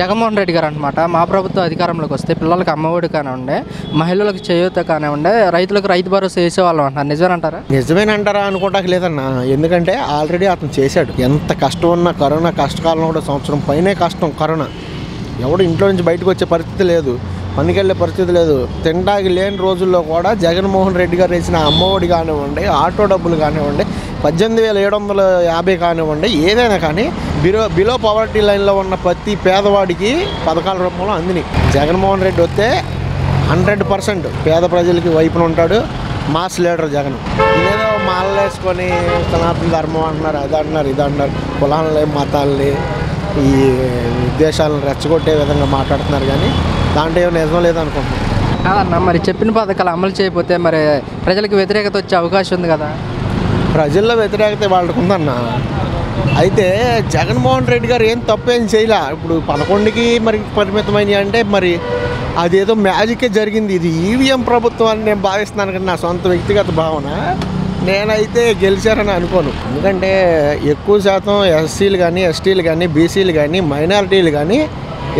జగన్మోహన్ రెడ్డి గారు అనమాట మా ప్రభుత్వం అధికారంలోకి వస్తే పిల్లలకి అమ్మఒడి కానివ్వండి, మహిళలకు చేయూత కానివ్వండి, రైతులకు రైతు భరోసా వేసేవాళ్ళం అంటారు. నిజమేనంటారా? నిజమేనంటారా అనుకోవటానికి లేదన్నా. ఎందుకంటే ఆల్రెడీ అతను చేశాడు. ఎంత కష్టం ఉన్నా కరోనా కష్టకాలంలో కూడా సంవత్సరం పైనే కష్టం. కరోనా ఎవడు ఇంట్లో నుంచి బయటకు వచ్చే పరిస్థితి లేదు, పనికి వెళ్ళే పరిస్థితి లేదు. తినడానికి లేని రోజుల్లో కూడా జగన్మోహన్ రెడ్డి గారు వేసిన అమ్మఒడి కానివ్వండి, ఆటో డబ్బులు కానివ్వండి, 18,750 కానివ్వండి, ఏదైనా కానీ బిలో పవర్టీ లైన్లో ఉన్న ప్రతి పేదవాడికి పథకాల రూపంలో అందినాయి. జగన్మోహన్ రెడ్డి వస్తే 100% పేద ప్రజలకి వైపున ఉంటాడు. Mass leader Jagan. ఇదేదో మాలలు వేసుకొని సనాతన ధర్మం అంటున్నారు, అది అంటున్నారు, ఇది అంటున్నారు, కులాలని మతాలని ఈ ఉద్దేశాలను రెచ్చగొట్టే విధంగా మాట్లాడుతున్నారు. కానీ దాంట్లో ఏమో నిజం లేదనుకుంటున్నాను. కాదన్న, మరి చెప్పిన పథకాలు అమలు చేయకపోతే మరి ప్రజలకు వ్యతిరేకత వచ్చే అవకాశం ఉంది కదా? ప్రజల్లో వ్యతిరేకత వాళ్ళకు ఉందన్న. అయితే జగన్మోహన్ రెడ్డి గారు ఏం తప్పేం చేయలే. ఇప్పుడు 11కి మరి పరిమితమైనవి అంటే మరి అదేదో మ్యాజికే జరిగింది. ఇది ఈవీఎం ప్రభుత్వం అని నేను భావిస్తున్నాను. కానీ నా సొంత వ్యక్తిగత భావన, నేనైతే గెలిచారని అనుకోను. ఎందుకంటే ఎక్కువ శాతం ఎస్సీలు కానీ, ఎస్టీలు కానీ, బీసీలు కానీ, మైనారిటీలు కానీ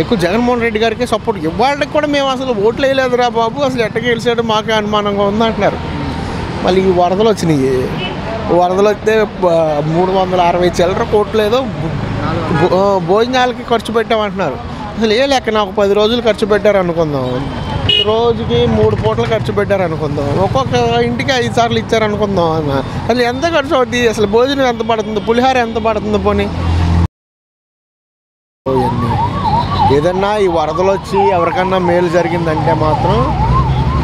ఎక్కువ జగన్మోహన్ రెడ్డి గారికి సపోర్ట్. ఇవాళకి కూడా మేము అసలు ఓట్లు వేయలేదురా బాబు, అసలు ఎట్ట గెలిచాడు మాకే అనుమానంగా ఉందంటున్నారు. మళ్ళీ ఈ వరదలు వచ్చినాయి. వరదలు వస్తే 360 చిల్లర కోట్లు ఏదో భోజనాలకి ఖర్చు పెట్టామంటున్నారు. అసలు ఏ లెక్క? నాకు 10 రోజులు ఖర్చు పెట్టారు అనుకుందాం, రోజుకి 3 పూటలు ఖర్చు పెట్టారు అనుకుందాం, ఒక్కొక్క ఇంటికి 5 సార్లు ఇచ్చారు అనుకుందాం. అసలు ఎంత ఖర్చు అవుతుంది? అసలు భోజనం ఎంత పడుతుంది? పులిహార ఎంత పడుతుంది? పోనీ ఏదన్నా ఈ వరదలు వచ్చి ఎవరికన్నా మేలు జరిగిందంటే మాత్రం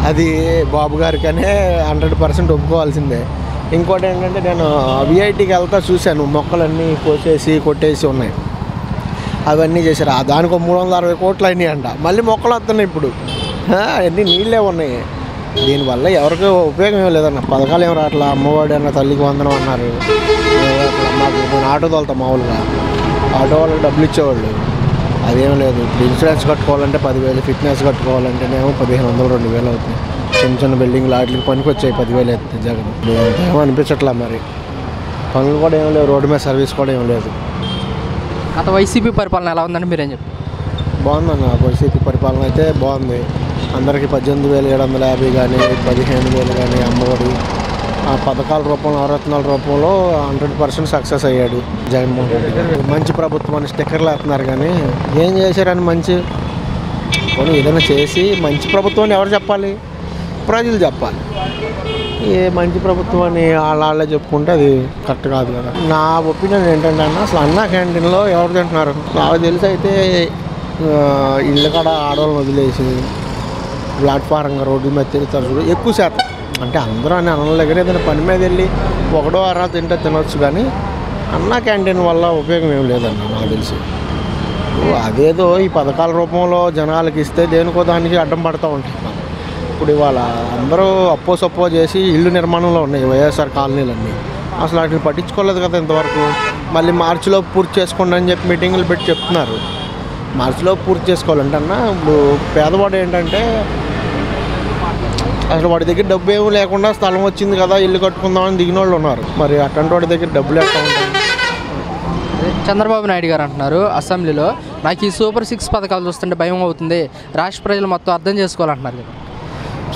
అది బాబు గారికనే 100% ఒప్పుకోవాల్సిందే. ఇంకోటి ఏంటంటే, నేను విఐటీకి వెళ్తా చూశాను, మొక్కలన్నీ కోసేసి కొట్టేసి ఉన్నాయి. అవన్నీ చేశారు. దానికి 360 కోట్లు అయినాయి అంట. మళ్ళీ మొక్కలు వస్తున్నాయి ఇప్పుడు. అన్నీ నీళ్ళే ఉన్నాయి. దీనివల్ల ఎవరికి ఉపయోగం ఏం లేదన్న. పథకాలు ఏం రావట్లా. అమ్మఒడి అన్న, తల్లికి వందనం అన్నారు. మాకు నేను ఆటో తోలుతాను, మామూలుగా ఆటో వాళ్ళకి డబ్బులు ఇచ్చేవాళ్ళు. అదేం లేదు. ఇప్పుడు ఇన్సూరెన్స్ కట్టుకోవాలంటే 10,000, ఫిట్నెస్ కట్టుకోవాలంటేనేమో 1,500, 2,000 అవుతుంది. చిన్న చిన్న బిల్డింగ్లు వాటికి పనికి వచ్చాయి 10,000 అవుతుంది. జగన్ ఏమో అనిపించట్లా. మరి పనులు కూడా ఏం లేవు, రోడ్డు మీద సర్వీస్ కూడా ఏం లేదు. గత వైసీపీ పరిపాలన ఎలా ఉందంటే మీరేం చెప్పారు? బాగుందన్న. వైసీపీ పరిపాలన అయితే బాగుంది. అందరికీ 18,750 కానీ, 15,000 కానీ అమ్మఒడి ఆ పథకాల రూపంలో, నవరత్నాల రూపంలో 100% సక్సెస్ అయ్యాడు జగన్మోహన్ రెడ్డి గారు. మంచి ప్రభుత్వం అని స్టిక్కర్లు వేస్తున్నారు, కానీ ఏం చేశారని మంచి పోనీ ఏదైనా చేసి మంచి ప్రభుత్వం అని ఎవరు చెప్పాలి? ప్రజలు చెప్పాలి. ఏ మంచి ప్రభుత్వం అని వాళ్ళే చెప్పుకుంటే అది కరెక్ట్ కాదు కదా. నా ఒపీనియన్ ఏంటంటే అన్న, అసలు అన్నా క్యాంటీన్లో ఎవరు తింటున్నారు? నాకు తెలిసి అయితే ఇళ్ళ కాడ ఆడవాళ్ళని వదిలేసి ప్లాట్ఫారంగా రోడ్డు మీద తిరుగుతారు ఎక్కువ శాతం. అంటే అందరూ అని అనలే, కానీ ఏదైనా పని మీద వెళ్ళి 1 అరా తింటే తినొచ్చు. కానీ అన్నా క్యాంటీన్ వల్ల ఉపయోగం ఏం లేదన్న నాకు తెలిసి. అదేదో ఈ పథకాల రూపంలో జనాలకి ఇస్తే దేనికో దానికి అడ్డం పడుతూ ఉంటాయి. ఇప్పుడు ఇవాళ అందరూ అప్పో సప్పో చేసి ఇల్లు నిర్మాణంలో ఉన్నాయి వైఎస్ఆర్ కాలనీలన్నీ. అసలు వాటిని పట్టించుకోలేదు కదా ఇంతవరకు. మళ్ళీ మార్చిలో పూర్తి చేసుకోండి అని చెప్పి మీటింగులు పెట్టి చెప్తున్నారు. మార్చిలో పూర్తి చేసుకోవాలంటే అన్న, ఇప్పుడు పేదవాడు ఏంటంటే అసలు వాడి దగ్గర డబ్బు ఏమీ లేకుండా స్థలం వచ్చింది కదా ఇల్లు కట్టుకుందామని దిగిన వాళ్ళు ఉన్నారు. మరి అట్లాంటి వాడి దగ్గర డబ్బులు ఎట్లా ఉంటాయి? చంద్రబాబు నాయుడు గారు అంటున్నారు అసెంబ్లీలో, నాకు ఈ సూపర్ 6 పథకాలు చూస్తుంటే భయం అవుతుంది, రాష్ట్ర ప్రజలు మొత్తం అర్థం చేసుకోవాలంటున్నారు.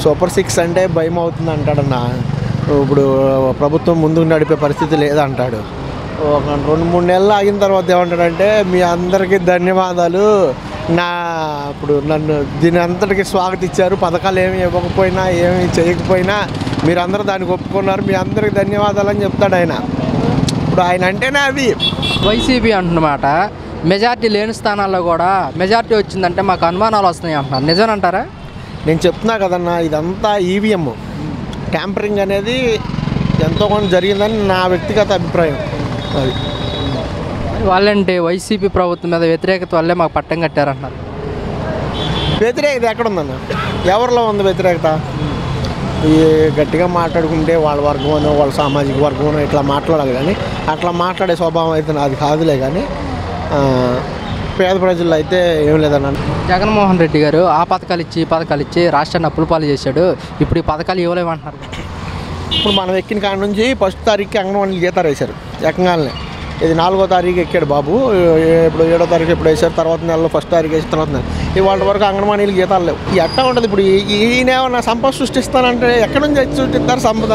సూపర్ 6 అంటే భయం అవుతుంది అంటాడన్న. ఇప్పుడు ప్రభుత్వం ముందుకు నడిపే పరిస్థితి లేదంటాడు. ఒక 2-3 నెలలు ఆగిన తర్వాత ఏమంటాడంటే, మీ అందరికీ ధన్యవాదాలు, ఇప్పుడు నన్ను దీని అంతటికి స్వాగతించారు, పథకాలు ఏమి ఇవ్వకపోయినా ఏమి చేయకపోయినా మీరందరూ దానికి ఒప్పుకున్నారు, మీ అందరికీ ధన్యవాదాలు అని చెప్తాడు ఆయన. ఇప్పుడు ఆయన అంటేనే అది. వైసీపీ అంటున్నమాట మెజార్టీ లేని స్థానాల్లో కూడా మెజార్టీ వచ్చిందంటే మాకు అనుమానాలు వస్తున్నాయి అంటున్నారు. నిజమేనంటారా? నేను చెప్తున్నా కదన్నా, ఇదంతా ఈవీఎం ట్యాంపరింగ్ అనేది ఎంతో కొంత జరిగిందని నా వ్యక్తిగత అభిప్రాయం. అది వాళ్ళంటే వైసీపీ ప్రభుత్వం మీద వ్యతిరేకత వల్లే మాకు పట్టం కట్టారంటున్నారు. వ్యతిరేకత ఎక్కడుందన్న? ఎవరిలో ఉంది వ్యతిరేకత? ఈ గట్టిగా మాట్లాడుకుంటే వాళ్ళ వర్గమనో వాళ్ళ సామాజిక వర్గమనో ఇట్లా మాట్లాడాలి, కానీ అట్లా మాట్లాడే స్వభావం అయితే అది కాదులే. కానీ పేద ప్రజల్లో అయితే ఏం లేదన్న. జగన్మోహన్ రెడ్డి గారు ఆ పథకాలు ఇచ్చి రాష్ట్రాన్ని అప్పుల పాలు చేశాడు. ఇప్పుడు ఈ పథకాలు ఇవ్వలేమంటున్నారు. ఇప్పుడు మనం ఎక్కిన కాడ నుంచి 1వ తారీఖుకి అంగన్వాడీలు జీతాలు వేశారు ఏకంగానే. ఇది 4వ తారీఖు ఎక్కాడు బాబు, ఇప్పుడు 7వ తారీఖు ఎప్పుడు వేసారు, తర్వాత నెలలో 1వ తారీఖు వేసిన తర్వాత నెల ఇవాళ వరకు అంగన్వాడీలకు జీతాలు లేవు. ఎట్లా ఉంటుంది ఇప్పుడు? ఈయన ఏమన్నా సంపద సృష్టిస్తానంటే ఎక్కడి నుంచి సృష్టిస్తారు సంపద?